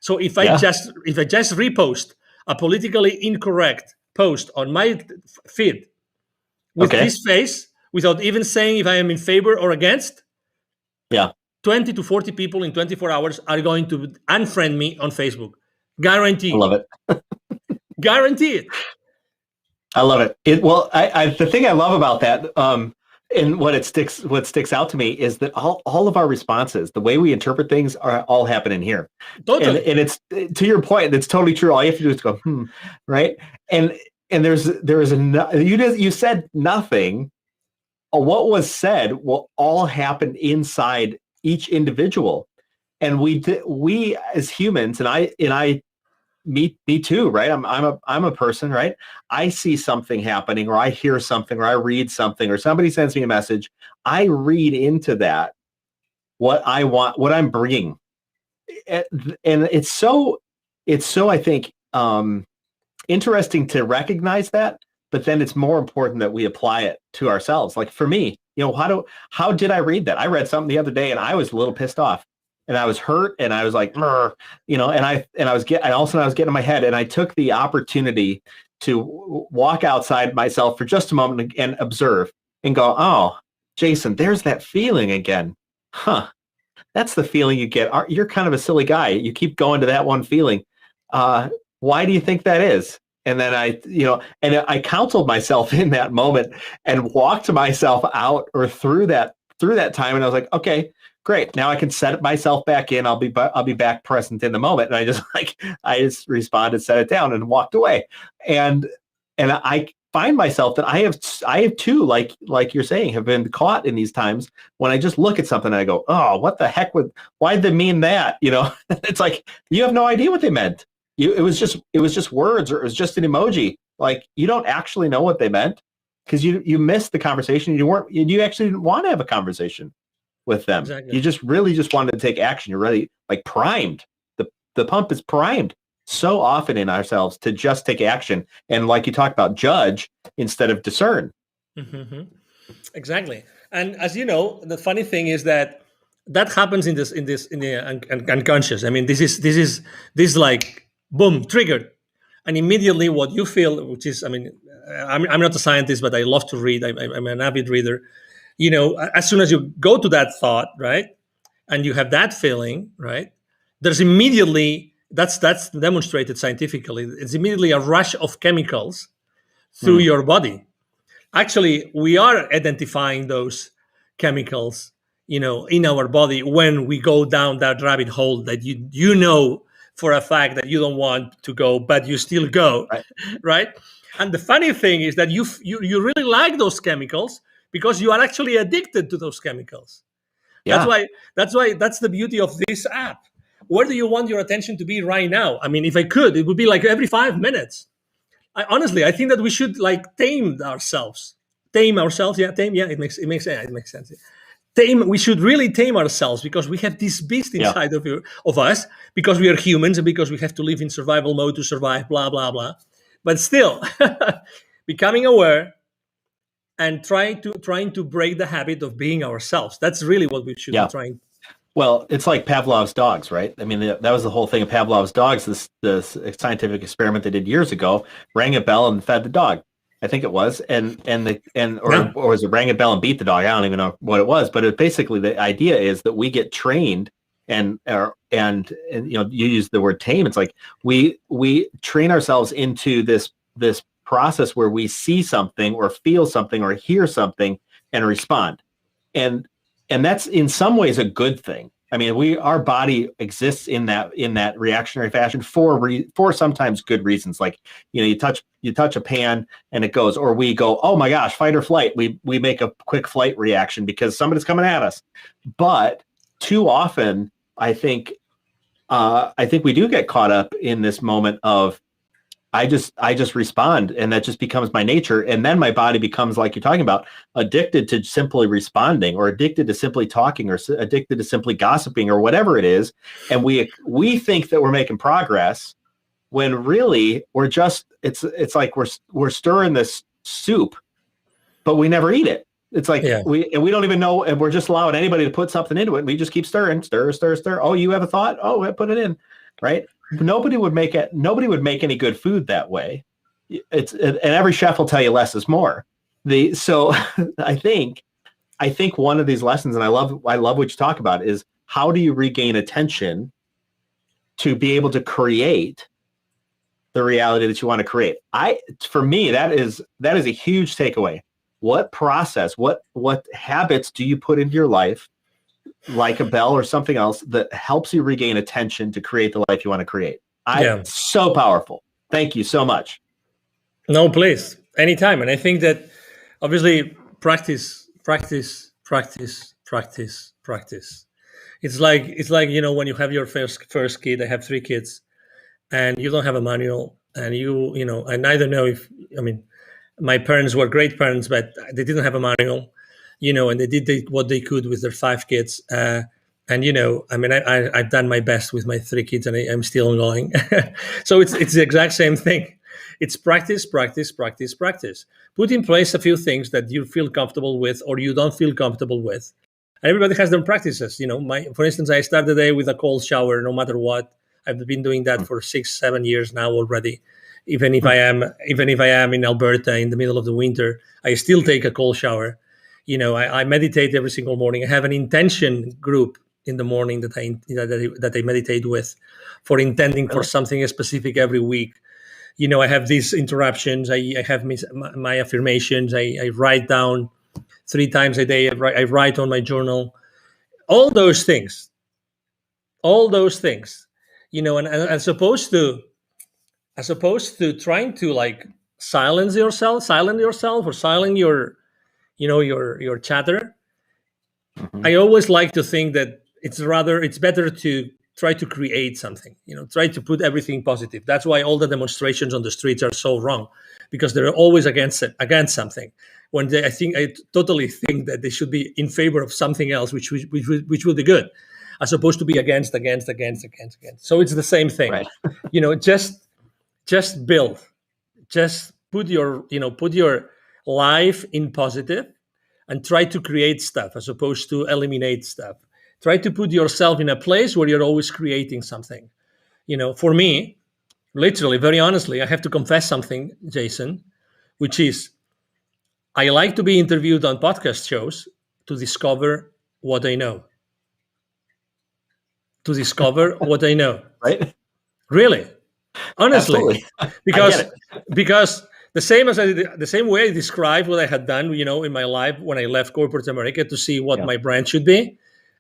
So if I just repost a politically incorrect post on my feed with this face, without even saying if I am in favor or against, 20 to 40 people in 24 hours are going to unfriend me on Facebook. Guaranteed. I love it. Guaranteed. I love it. The thing I love about that, And what sticks out to me is that all of our responses, the way we interpret things, are all happening here. Totally. And it's, to your point, that's totally true. All you have to do is go, right? And you said nothing. What was said will all happen inside each individual. And we as humans, and I me too, right? I'm a person, right? I see something happening, or I hear something, or I read something, or somebody sends me a message. I read into that what I want, what I'm bringing, and it's so I think interesting to recognize that. But then it's more important that we apply it to ourselves. Like for me, how did I read that? I read something the other day and I was a little pissed off. And I was hurt, and I was like, and all of a sudden I was getting in my head, and I took the opportunity to walk outside myself for just a moment and observe and go, oh, Jason, there's that feeling again. Huh. That's the feeling you get. You're kind of a silly guy. You keep going to that one feeling. Why do you think that is? And then I counseled myself in that moment and walked myself out or through that time. And I was like, okay, great. Now I can set myself back in. I'll be back present in the moment. And I just responded, set it down, and walked away. And I find myself that I have too, like you're saying, have been caught in these times when I just look at something and I go, oh, what the heck why'd they mean that? It's like, you have no idea what they meant. It was just words, or it was just an emoji. Like, you don't actually know what they meant because you missed the conversation. You actually didn't want to have a conversation with them. Exactly. You just wanted to take action. You're really like primed. The pump is primed so often in ourselves to just take action. And like you talked about, judge instead of discern. Mm-hmm. Exactly. And as you know, the funny thing is that happens in the unconscious. I mean, this is like, boom, triggered. And immediately what you feel, which is, I mean, I'm not a scientist, but I love to read. I'm an avid reader. As soon as you go to that thought, right, and you have that feeling, right, there's immediately, that's demonstrated scientifically, it's immediately a rush of chemicals through your body. Actually, we are identifying those chemicals, in our body when we go down that rabbit hole that you know for a fact that you don't want to go, but you still go, right? And the funny thing is that you really like those chemicals, because you are actually addicted to those chemicals. Yeah. That's why that's the beauty of this app. Where do you want your attention to be right now? I mean, if I could, it would be like every 5 minutes. I think that we should like tame ourselves. Yeah, it makes sense. We should really tame ourselves, because we have this beast inside of us, because we are humans and because we have to live in survival mode to survive, blah, blah, blah. But still, becoming aware and trying to break the habit of being ourselves. That's really what we should be trying. Well, it's like Pavlov's dogs, right? I mean, that was the whole thing of Pavlov's dogs. This scientific experiment they did years ago, rang a bell and fed the dog. I think it was, or was it rang a bell and beat the dog? I don't even know what it was, but basically the idea is that we get trained, and you use the word tame. It's like we train ourselves into this process where we see something or feel something or hear something and respond, and that's in some ways a good thing. I mean, our body exists in that reactionary fashion for sometimes good reasons. Like, you touch a pan and it goes, or we go, oh my gosh, fight or flight. We make a quick flight reaction because somebody's coming at us. But too often, I think we do get caught up in this moment of I just respond, and that just becomes my nature. And then my body becomes, like you're talking about, addicted to simply responding, or addicted to simply talking, or addicted to simply gossiping, or whatever it is. And we think that we're making progress when really we're just, it's like we're stirring this soup, but we never eat it. It's like we don't even know, and we're just allowing anybody to put something into it. And we just keep stir. Oh, you have a thought? Oh, I put it in, right? Nobody would make any good food that way. And every chef will tell you less is more. So I think one of these lessons, and I love what you talk about, is how do you regain attention to be able to create the reality that you want to create. For me, that is a huge takeaway. what process, what habits do you put into your life, like a bell or something else, that helps you regain attention to create the life you want to create? So powerful. Thank you so much. No, please, anytime. And I think that obviously practice. It's like, you know, when you have your first kid. I have 3 kids, and you don't have a manual, and you know, I neither know if, I mean, my parents were great parents, but they didn't have a manual, you know, and they did what they could with their 5 kids. And, you know, I mean, I've done my best with my 3 kids, and I'm still going. So it's the exact same thing. It's practice. Put in place a few things that you feel comfortable with or you don't feel comfortable with. Everybody has their practices. You know, for instance, I start the day with a cold shower, no matter what. I've been doing that for 6-7 years now already. Even if I am in Alberta in the middle of the winter, I still take a cold shower. You know, I meditate every single morning. I have an intention group in the morning that I meditate with, for intending for something specific every week. You know, I have these interruptions. I have my affirmations. I write down 3 times a day. I write on my journal. All those things. You know, and as opposed to trying to like silence yourself or silence your, you know, your chatter. I always like to think that it's better to try to create something, you know, try to put everything positive. That's why all the demonstrations on the streets are so wrong, because they're always against something. When I totally think that they should be in favor of something else, which will be good, as opposed to be against. So it's the same thing, right? You know, just build, just put your life in positive, and try to create stuff as opposed to eliminate stuff. Try to put yourself in a place where you're always creating something. You know, for me, literally, very honestly, I have to confess something, Jason, which is I like to be interviewed on podcast shows to discover what I know. Right? Really, honestly, because the same way I described what I had done, you know, in my life when I left corporate America to see what my brand should be.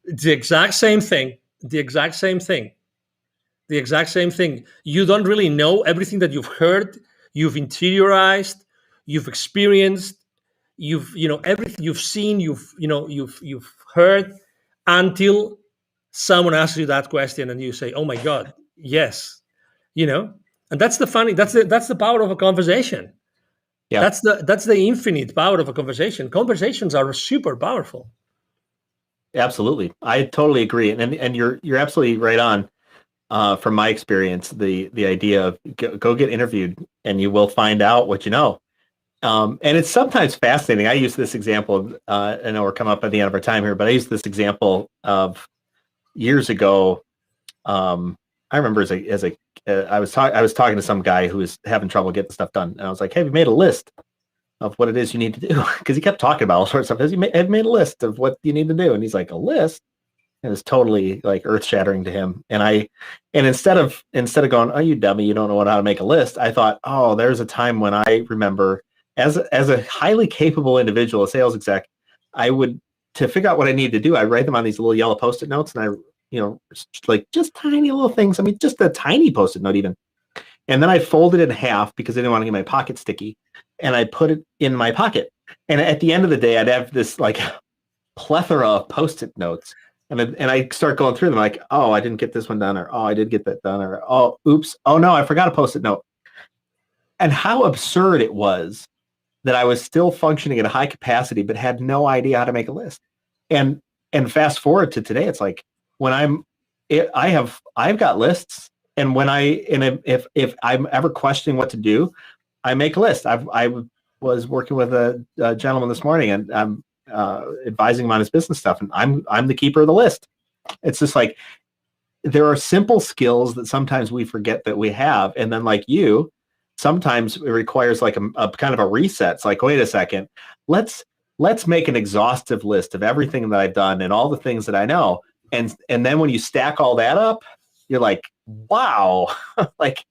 The exact same thing. You don't really know everything that you've heard, you've interiorized, you've experienced, everything you've seen, you've heard, until someone asks you that question and you say, "Oh my God, yes," you know. And that's the power of a conversation. Yeah, that's the infinite power of a conversation. Conversations are super powerful. Absolutely, I totally agree, and you're absolutely right on. From my experience, the idea of go get interviewed, and you will find out what you know. And it's sometimes fascinating. I use this example. I know we're coming up at the end of our time here, but I use this example of years ago. I remember I was talking to some guy who was having trouble getting stuff done, and I was like, "Hey, have you made a list of what it is you need to do?" Because he kept talking about all sorts of stuff. Have made a list of what you need to do, and he's like, "A list?" And it's totally like earth shattering to him. And instead of going, "Oh, you dummy, you don't know how to make a list," I thought, "Oh, there's a time when I remember as a highly capable individual, a sales exec, to figure out what I need to do, I write them on these little yellow Post-it notes, and I, like just tiny little things. I mean, just a tiny Post-it note even. And then I folded it in half because I didn't want to get my pocket sticky, and I put it in my pocket. And at the end of the day, I'd have this like plethora of Post-it notes. And I start going through them like, "Oh, I didn't get this one done," or "Oh, I did get that done," or "Oh, oops. Oh no, I forgot a Post-it note." And how absurd it was that I was still functioning at a high capacity, but had no idea how to make a list. And fast forward to today, it's like when I've got lists, and if I'm ever questioning what to do, I make a list. I was working with a gentleman this morning, and I'm advising him on his business stuff, and I'm the keeper of the list. It's just like there are simple skills that sometimes we forget that we have, and then like you, sometimes it requires like a kind of a reset. It's like, wait a second, let's make an exhaustive list of everything that I've done and all the things that I know, and then when you stack all that up, you're like, wow, like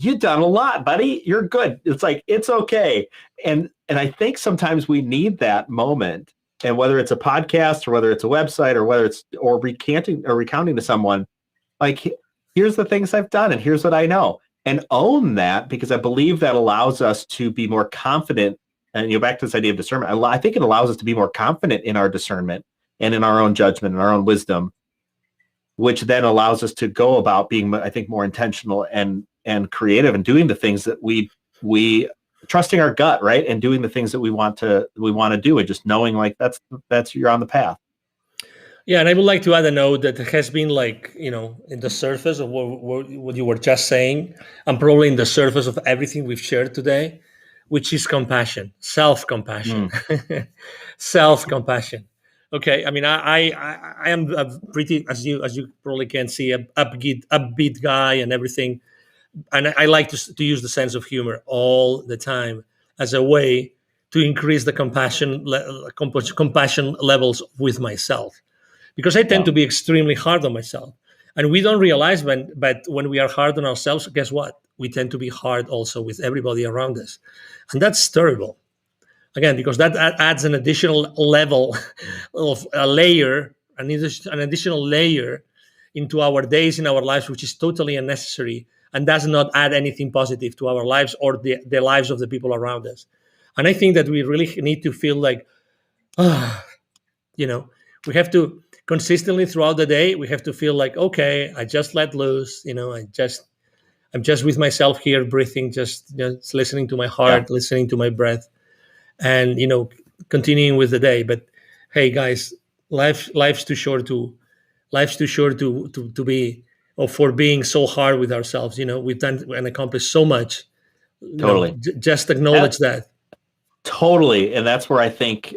you've done a lot, buddy. You're good. It's like, it's okay. And I think sometimes we need that moment. And whether it's a podcast or whether it's a website or whether it's recounting to someone, like, here's the things I've done and here's what I know, and own that, because I believe that allows us to be more confident. And back to this idea of discernment, I think it allows us to be more confident in our discernment and in our own judgment and our own wisdom, which then allows us to go about being, I think, more intentional and creative and doing the things that we trusting our gut, right? And doing the things that we want to do, and just knowing like that's you're on the path. Yeah, and I would like to add a note that has been like, in the surface of what you were just saying, and probably in the surface of everything we've shared today, which is compassion, self-compassion, self-compassion. Okay, I mean, I am a pretty, as you probably can see, a upbeat guy and everything, and I like to use the sense of humor all the time as a way to increase the compassion levels with myself, because I tend to be extremely hard on myself, and we don't realize but when we are hard on ourselves, guess what? We tend to be hard also with everybody around us, and that's terrible. Again, because that adds an additional level of a layer, an additional layer into our days, in our lives, which is totally unnecessary and does not add anything positive to our lives or the lives of the people around us. And I think that we really need to feel like, we have to consistently throughout the day, we have to feel like, okay, I just let loose, I'm just with myself here, breathing, just listening to my heart, listening to my breath, and continuing with the day. But hey, guys, life's too short to be, or for being so hard with ourselves. We've done and accomplished so much. Totally. Just acknowledge that. Totally, and that's where I think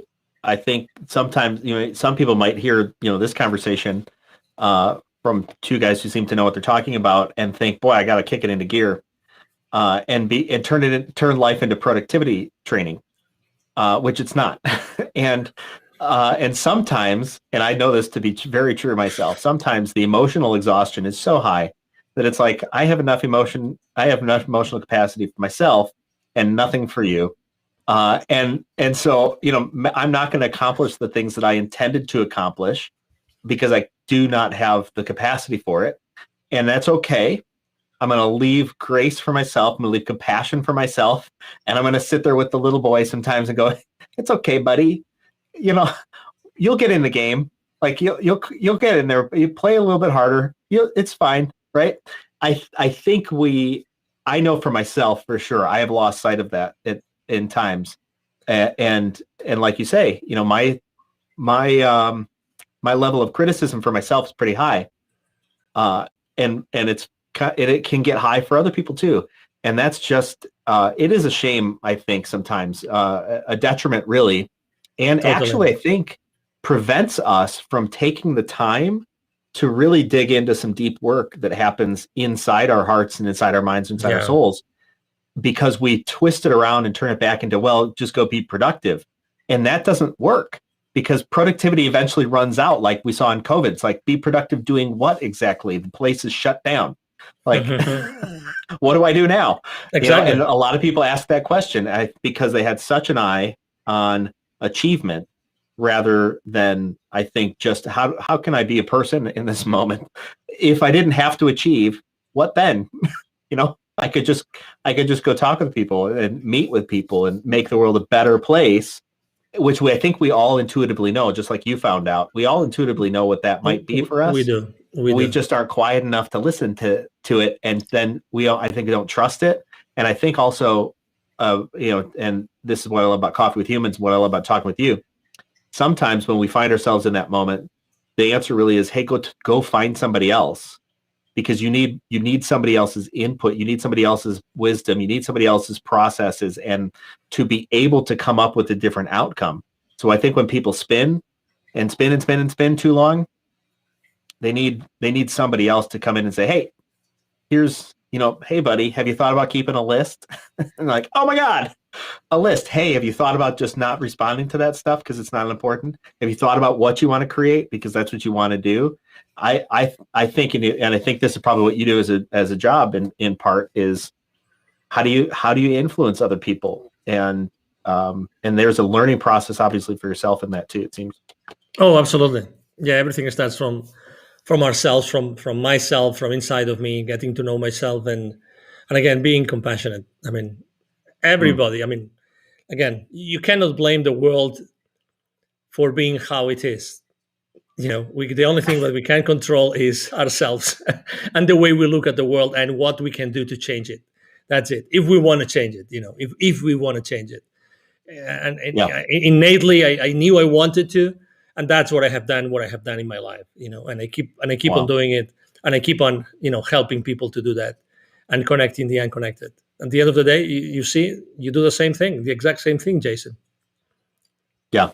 sometimes some people might hear this conversation from two guys who seem to know what they're talking about and think, boy, I got to kick it into gear, and turn life into productivity training. Which it's not. and sometimes, and I know this to be very true myself, sometimes the emotional exhaustion is so high that it's like, I have enough emotional capacity for myself and nothing for you. And so, I'm not going to accomplish the things that I intended to accomplish because I do not have the capacity for it. And that's okay. I'm going to leave grace for myself. I'm going to leave compassion for myself. And I'm going to sit there with the little boy sometimes and go, it's okay, buddy. You'll get in the game. Like you'll get in there. You play a little bit harder. It's fine. Right. I think I know for myself, for sure, I have lost sight of that in times. And like you say, my level of criticism for myself is pretty high. And it can get high for other people too. And that's just, it is a shame, I think, sometimes, a detriment really. And totally. Actually, I think prevents us from taking the time to really dig into some deep work that happens inside our hearts and inside our minds, inside our souls, because we twist it around and turn it back into, well, just go be productive. And that doesn't work, because productivity eventually runs out, like we saw in COVID. It's like, be productive doing what exactly? The place is shut down. Like, what do I do now? Exactly. And a lot of people ask that question because they had such an eye on achievement rather than, I think, just how can I be a person in this moment? If I didn't have to achieve, what then? I could just go talk with people and meet with people and make the world a better place, which I think we all intuitively know, just like you found out. We all intuitively know what that might be for us. We do. We just aren't quiet enough to listen to it, and then I think we don't trust it. And I think also, and this is what I love about Coffee with Humans, what I love about talking with you. Sometimes when we find ourselves in that moment, the answer really is, hey, go find somebody else, because you need somebody else's input, you need somebody else's wisdom, you need somebody else's processes, and to be able to come up with a different outcome. So I think when people spin and spin and spin and spin too long, they need somebody else to come in and say, hey, here's, hey buddy, have you thought about keeping a list? And like, oh my God, a list. Hey, have you thought about just not responding to that stuff because it's not important? Have you thought about what you want to create because that's what you want to do? I think, and I think this is probably what you do as a job in part, is how do you influence other people? And there's a learning process, obviously, for yourself in that too, it seems. Oh, absolutely. Yeah, everything starts from ourselves, from myself, from inside of me, getting to know myself, and again, being compassionate. I mean, everybody. I mean, again, you cannot blame the world for being how it is. The only thing that we can control is ourselves and the way we look at the world and what we can do to change it. That's it. If we want to change it, if we want to change it, and innately, I knew I wanted to, and that's what I have done. What I have done in my life, and I keep on doing it, and I keep on, helping people to do that, and connecting the unconnected. At the end of the day, you see, you do the same thing, the exact same thing, Jason. Yeah.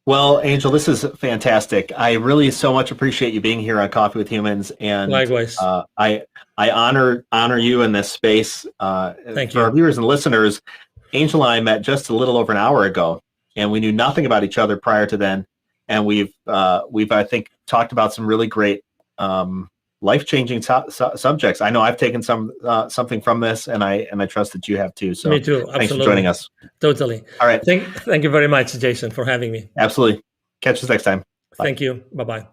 Well, Angel, this is fantastic. I really so much appreciate you being here on Coffee with Humans, and likewise, I honor you in this space. Thank for you. our viewers and listeners. Angel and I met just a little over an hour ago, and we knew nothing about each other prior to then. And we've I think talked about some really great life-changing subjects. I know I've taken something from this, and I trust that you have too. So me too. Absolutely. Thanks for joining us. Totally. All right. Thank you very much, Jason, for having me. Absolutely. Catch us next time. Bye. Thank you. Bye-bye.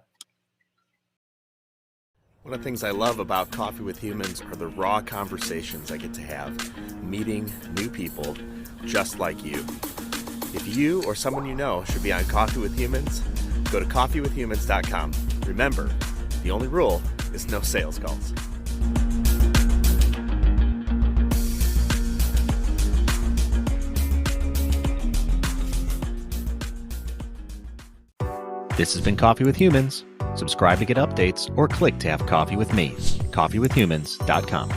One of the things I love about Coffee with Humans are the raw conversations I get to have, meeting new people just like you. If you or someone you know should be on Coffee with Humans, go to coffeewithhumans.com. Remember, the only rule is no sales calls. This has been Coffee with Humans. Subscribe to get updates or click to have coffee with me. coffeewithhumans.com.